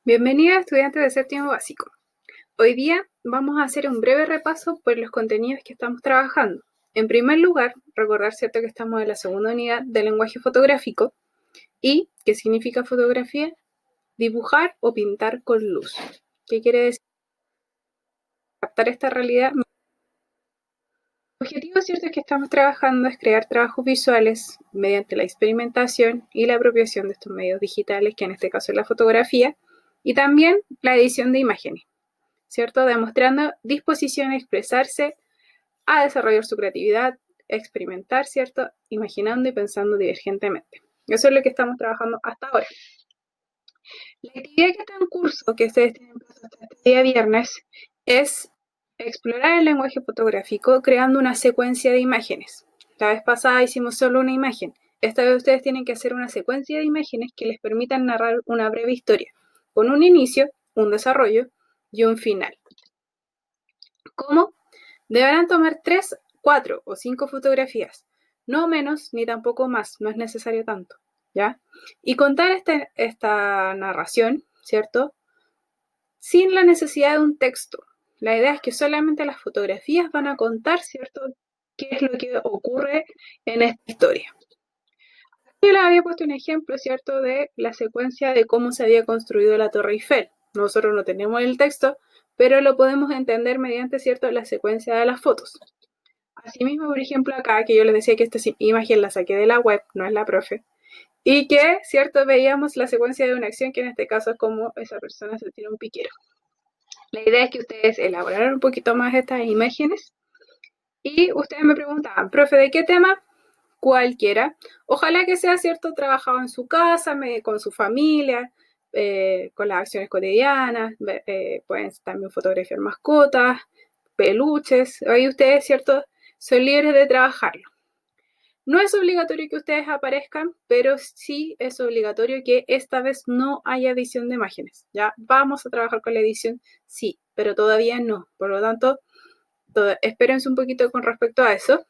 Bienvenida, estudiantes de séptimo básico. Hoy día vamos a hacer un breve repaso por los contenidos que estamos trabajando. En primer lugar, recordar cierto que estamos en la segunda unidad de lenguaje fotográfico y ¿qué significa fotografía? Dibujar o pintar con luz. ¿Qué quiere decir? Captar esta realidad. El objetivo cierto es que estamos trabajando es crear trabajos visuales mediante la experimentación y la apropiación de estos medios digitales, que en este caso es la fotografía, y también la edición de imágenes. ¿Cierto? Demostrando disposición a expresarse, a desarrollar su creatividad, experimentar, ¿cierto? Imaginando y pensando divergentemente. Eso es lo que estamos trabajando hasta ahora. La actividad que está en curso, que ustedes tienen hasta este día viernes, es explorar el lenguaje fotográfico creando una secuencia de imágenes. La vez pasada hicimos solo una imagen. Esta vez ustedes tienen que hacer una secuencia de imágenes que les permitan narrar una breve historia, con un inicio, un desarrollo y un final. ¿Cómo? Deberán tomar 3, 4 o 5 fotografías, no menos ni tampoco más, no es necesario tanto, ¿ya? Y contar esta narración, ¿cierto? Sin la necesidad de un texto. La idea es que solamente las fotografías van a contar, ¿cierto? ¿Qué es lo que ocurre en esta historia? Yo les había puesto un ejemplo, ¿cierto? De la secuencia de cómo se había construido la Torre Eiffel. Nosotros no tenemos el texto, pero lo podemos entender mediante, ¿cierto?, la secuencia de las fotos. Asimismo, por ejemplo, acá, que yo les decía que esta imagen la saqué de la web, no es la profe, y que, ¿cierto?, veíamos la secuencia de una acción que en este caso es como esa persona se tira un piquero. La idea es que ustedes elaboraran un poquito más estas imágenes y ustedes me preguntaban, profe, ¿de qué tema? Cualquiera. Ojalá que sea, ¿cierto?, trabajado en su casa, con su familia, con las acciones cotidianas, pueden también fotografiar mascotas, peluches, ahí ustedes, ¿cierto?, son libres de trabajarlo. No es obligatorio que ustedes aparezcan, pero sí es obligatorio que esta vez no haya edición de imágenes. Ya vamos a trabajar con la edición, sí, pero todavía no. Por lo tanto, espérense un poquito con respecto a eso.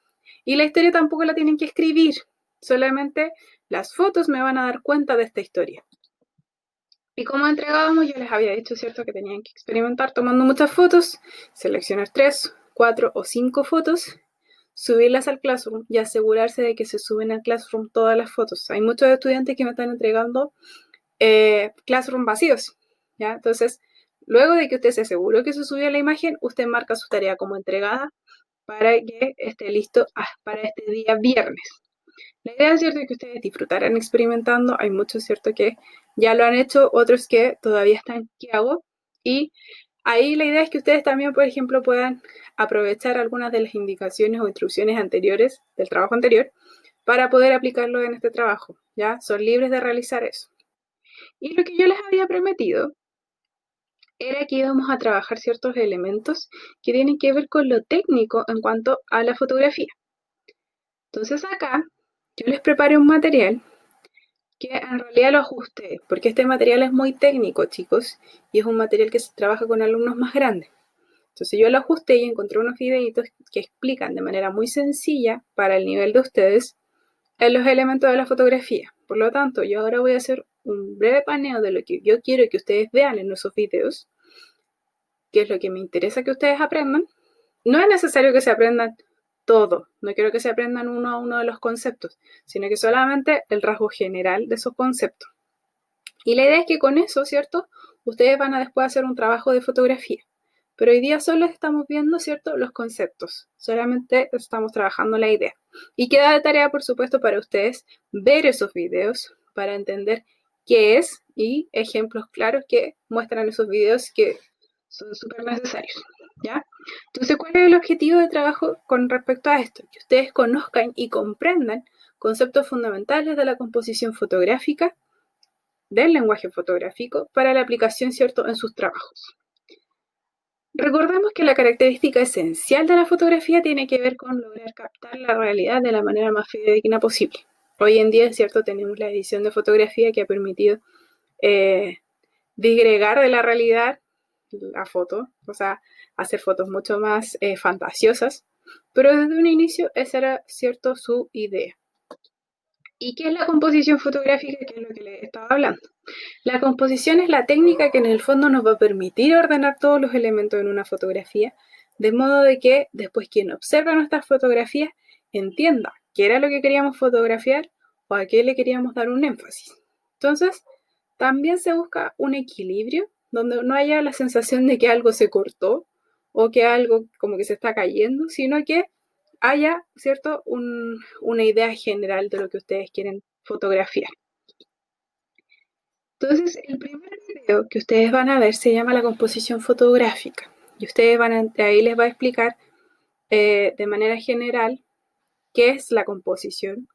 Y la historia tampoco la tienen que escribir, solamente las fotos me van a dar cuenta de esta historia. Y como entregábamos, yo les había dicho, ¿cierto?, que tenían que experimentar tomando muchas fotos, seleccionar 3, 4 o 5 fotos, subirlas al Classroom y asegurarse de que se suben al Classroom todas las fotos. Hay muchos estudiantes que me están entregando Classroom vacíos, ¿ya? Entonces, luego de que usted se aseguró que se subió la imagen, usted marca su tarea como entregada para que esté listo para este día viernes. La idea es, cierto, que ustedes disfrutaran experimentando. Hay muchos, cierto, que ya lo han hecho, otros que todavía están, ¿qué hago? Y ahí la idea es que ustedes también, por ejemplo, puedan aprovechar algunas de las indicaciones o instrucciones anteriores del trabajo anterior para poder aplicarlo en este trabajo, ¿ya? Son libres de realizar eso. Y lo que yo les había prometido era que íbamos a trabajar ciertos elementos que tienen que ver con lo técnico en cuanto a la fotografía. Entonces acá yo les preparé un material que en realidad lo ajusté, porque este material es muy técnico, chicos, y es un material que se trabaja con alumnos más grandes. Entonces yo lo ajusté y encontré unos videitos que explican de manera muy sencilla para el nivel de ustedes los elementos de la fotografía. Por lo tanto, yo ahora voy a hacer un breve paneo de lo que yo quiero que ustedes vean en esos videos, que es lo que me interesa que ustedes aprendan. No es necesario que se aprendan todo, no quiero que se aprendan uno a uno de los conceptos, sino que solamente el rasgo general de esos conceptos. Y la idea es que con eso, ¿cierto?, ustedes van a después hacer un trabajo de fotografía. Pero hoy día solo estamos viendo, ¿cierto?, los conceptos. Solamente estamos trabajando la idea. Y queda de tarea, por supuesto, para ustedes ver esos videos para entender qué es y ejemplos claros que muestran esos videos que son súper necesarios, ¿ya? Entonces, ¿cuál es el objetivo de trabajo con respecto a esto? Que ustedes conozcan y comprendan conceptos fundamentales de la composición fotográfica, del lenguaje fotográfico, para la aplicación, ¿cierto?, en sus trabajos. Recordemos que la característica esencial de la fotografía tiene que ver con lograr captar la realidad de la manera más fidedigna posible. Hoy en día, ¿cierto?, tenemos la edición de fotografía que ha permitido disgregar de la realidad la foto, o sea, hacer fotos mucho más fantasiosas, pero desde un inicio esa era, ¿cierto?, su idea. ¿Y qué es la composición fotográfica? Que es lo que les estaba hablando. La composición es la técnica que en el fondo nos va a permitir ordenar todos los elementos en una fotografía, de modo de que después quien observa nuestras fotografías entienda qué era lo que queríamos fotografiar o a qué le queríamos dar un énfasis. Entonces, también se busca un equilibrio donde no haya la sensación de que algo se cortó o que algo como que se está cayendo, sino que haya, ¿cierto?, una idea general de lo que ustedes quieren fotografiar. Entonces, el primer video que ustedes van a ver se llama la composición fotográfica. Y ustedes ahí les va a explicar de manera general qué es la composición.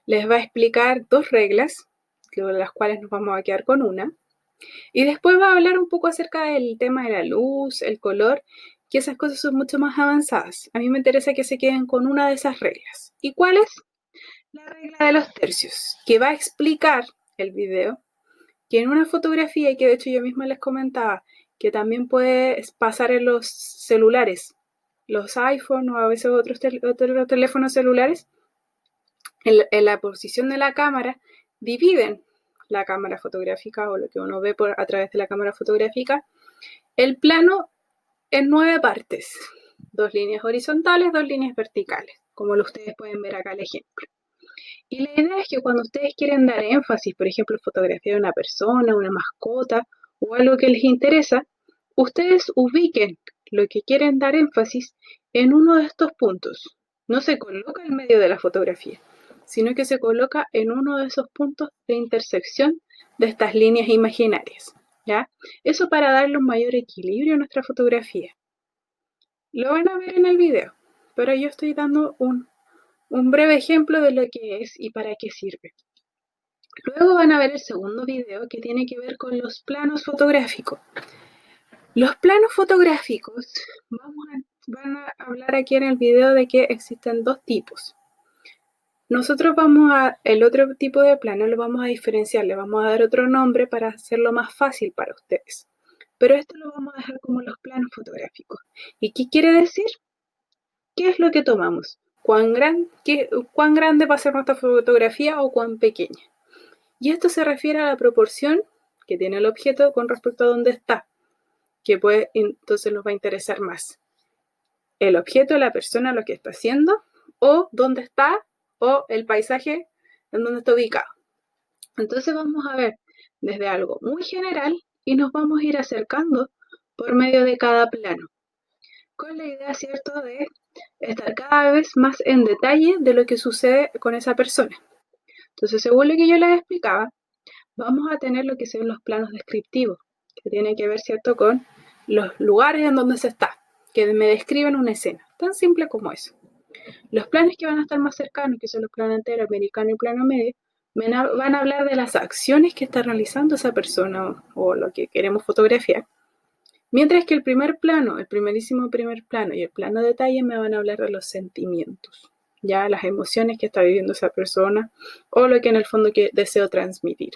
Les va a explicar dos reglas, de las cuales nos vamos a quedar con una. Y después va a hablar un poco acerca del tema de la luz, el color, que esas cosas son mucho más avanzadas. A mí me interesa que se queden con una de esas reglas. ¿Y cuál es? La regla de los tercios, que va a explicar el video que en una fotografía, y que de hecho yo misma les comentaba, que también puede pasar en los celulares, los iPhone o a veces otros teléfonos celulares, en la posición de la cámara, dividen la cámara fotográfica o lo que uno ve a través de la cámara fotográfica, el plano en 9 partes, 2 líneas horizontales, 2 líneas verticales, como ustedes pueden ver acá el ejemplo. Y la idea es que cuando ustedes quieren dar énfasis, por ejemplo, fotografía de una persona, una mascota o algo que les interesa, ustedes ubiquen lo que quieren dar énfasis en uno de estos puntos. No se coloca en medio de la fotografía, sino que se coloca en uno de esos puntos de intersección de estas líneas imaginarias, ¿ya? Eso para darle un mayor equilibrio a nuestra fotografía. Lo van a ver en el video, pero yo estoy dando un breve ejemplo de lo que es y para qué sirve. Luego van a ver el segundo video que tiene que ver con los planos fotográficos. Los planos fotográficos, van a hablar aquí en el video de que existen dos tipos. Nosotros el otro tipo de plano lo vamos a diferenciar, le vamos a dar otro nombre para hacerlo más fácil para ustedes. Pero esto lo vamos a dejar como los planos fotográficos. ¿Y qué quiere decir? ¿Qué es lo que tomamos? ¿Cuán grande va a ser nuestra fotografía o cuán pequeña? Y esto se refiere a la proporción que tiene el objeto con respecto a dónde está, que entonces nos va a interesar más el objeto, la persona, lo que está haciendo, o dónde está, o el paisaje en donde está ubicado. Entonces vamos a ver desde algo muy general y nos vamos a ir acercando por medio de cada plano, con la idea, ¿cierto?, de estar cada vez más en detalle de lo que sucede con esa persona. Entonces, según lo que yo les explicaba, vamos a tener lo que son los planos descriptivos, que tienen que ver, ¿cierto?, con los lugares en donde se está, que me describen una escena, tan simple como eso. Los planos que van a estar más cercanos, que son los planos entero, americano y plano medio, van a hablar de las acciones que está realizando esa persona o lo que queremos fotografiar. Mientras que el primer plano, el primerísimo primer plano y el plano detalle me van a hablar de los sentimientos, ya las emociones que está viviendo esa persona o lo que en el fondo deseo transmitir.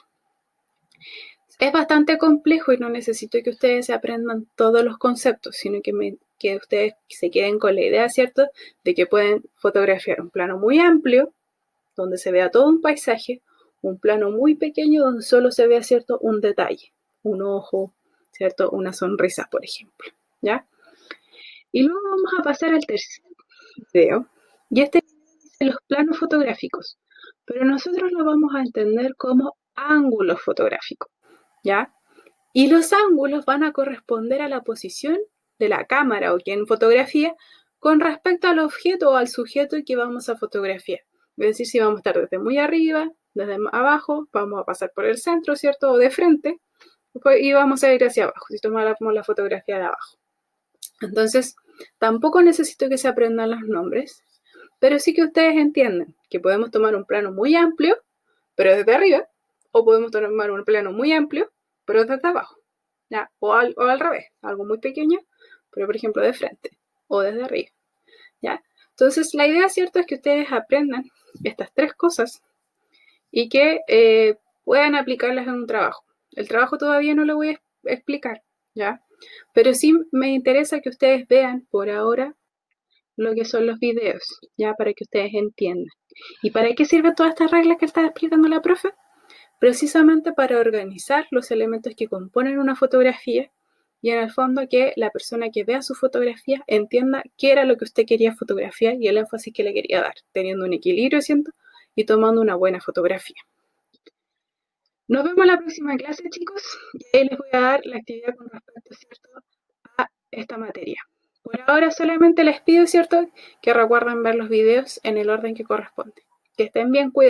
Es bastante complejo y no necesito que ustedes se aprendan todos los conceptos, sino que ustedes se queden con la idea, ¿cierto?, de que pueden fotografiar un plano muy amplio, donde se vea todo un paisaje, un plano muy pequeño donde solo se vea, ¿cierto?, un detalle, un ojo, ¿cierto?, una sonrisa, por ejemplo, ¿ya? Y luego vamos a pasar al tercer video, y este dice los planos fotográficos, pero nosotros lo vamos a entender como ángulos fotográficos, ¿ya? Y los ángulos van a corresponder a la posición de la cámara o quien fotografía con respecto al objeto o al sujeto que vamos a fotografiar. Es decir, si vamos a estar desde muy arriba, desde abajo, vamos a pasar por el centro, ¿cierto? O de frente, y vamos a ir hacia abajo, si tomamos la fotografía de abajo. Entonces, tampoco necesito que se aprendan los nombres, pero sí que ustedes entiendan que podemos tomar un plano muy amplio, pero desde arriba, o podemos tomar un plano muy amplio, pero desde abajo, ¿ya? O al revés, algo muy pequeño, pero por ejemplo de frente, o desde arriba, ¿ya? Entonces, la idea, ¿cierto?, es que ustedes aprendan estas tres cosas y que puedan aplicarlas en un trabajo. El trabajo todavía no lo voy a explicar, ¿ya? Pero sí me interesa que ustedes vean por ahora lo que son los videos, ya, para que ustedes entiendan. ¿Y para qué sirven todas estas reglas que está explicando la profe? precisamente para organizar los elementos que componen una fotografía y en el fondo que la persona que vea su fotografía entienda qué era lo que usted quería fotografiar y el énfasis que le quería dar, teniendo un equilibrio, ¿cierto? Y tomando una buena fotografía. Nos vemos en la próxima clase, chicos, y ahí les voy a dar la actividad con respecto, ¿cierto?, a esta materia. Por ahora solamente les pido, ¿cierto?, que recuerden ver los videos en el orden que corresponde. Que estén bien, cuídense.